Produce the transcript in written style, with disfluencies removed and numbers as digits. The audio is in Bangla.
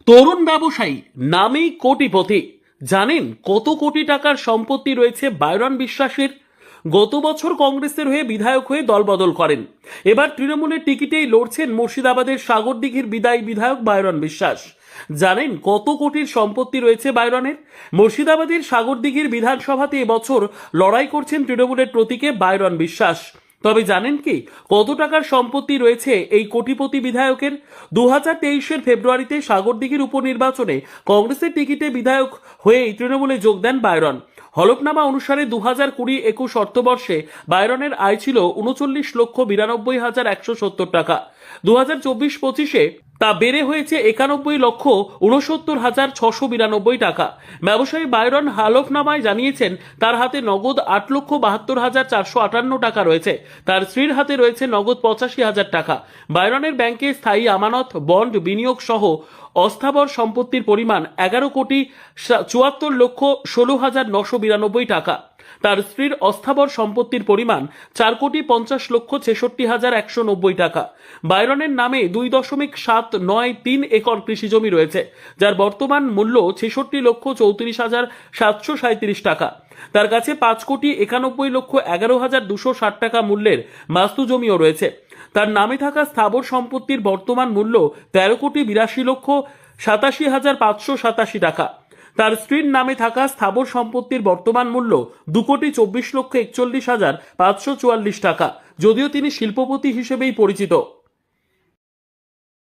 তরুণ ব্যবসায়ী নামেই কোটিপতি। জানেন কত কোটি টাকার সম্পত্তি রয়েছে বায়রন বিশ্বাসের? গত বছর কংগ্রেসের হয়ে বিধায়ক হয়ে দলবদল করেন। এবার তৃণমূলের টিকিটেই লড়ছেন মুর্শিদাবাদের সাগরদিঘির বিদায়ী বিধায়ক বায়রন বিশ্বাস। জানেন কত কোটির সম্পত্তি রয়েছে বায়রনের? মুর্শিদাবাদের সাগরদিঘির বিধানসভাতে এবছর লড়াই করছেন তৃণমূলের প্রতীকে বায়রন বিশ্বাস। তবে জানেন কি কত টাকার সম্পত্তি রয়েছে এই কোটিপতি বিধায়কের? 2023-এর ফেব্রুয়ারিতে সাগরদিঘির উপনির্বাচনে কংগ্রেসের টিকিটে বিধায়ক হয়েই তৃণমূলে যোগ দেন বায়রন। হলফনামা অনুসারে 2020-21 অর্থবর্ষে বায়রনের আয় ছিল 39,92,170 টাকা। 2024-25-এ তা বেড়ে হয়েছে 91,69,692 টাকা। ব্যবসায়ী বায়রন হলফনামায় জানিয়েছেন তার হাতে নগদ 8,72,458 টাকা রয়েছে। তার স্ত্রীর হাতে রয়েছে নগদ 85,000 টাকা। বায়রনের ব্যাংকে স্থায়ী আমানত, বন্ড, বিনিয়োগ সহ অস্থাবর সম্পত্তির পরিমাণ 11,74,16,992 টাকা। তার স্ত্রীর অস্থাবর সম্পত্তির পরিমাণ 4,50,66,190 টাকা। বায়রনের নামে 2.793 একর কৃষি জমি রয়েছে, যার বর্তমান মূল্য 66,34,737 টাকা। তার কাছে 5,91,11,260 টাকা মূল্যের বাস্তু জমিও রয়েছে। তার নামে থাকা স্থাবর সম্পত্তির বর্তমান মূল্য 13,82,87,587 টাকা। তার স্ত্রীর নামে থাকা স্থাবর সম্পত্তির বর্তমান মূল্য 2,24,41,544 টাকা। যদিও তিনি শিল্পপতি হিসেবেই পরিচিত।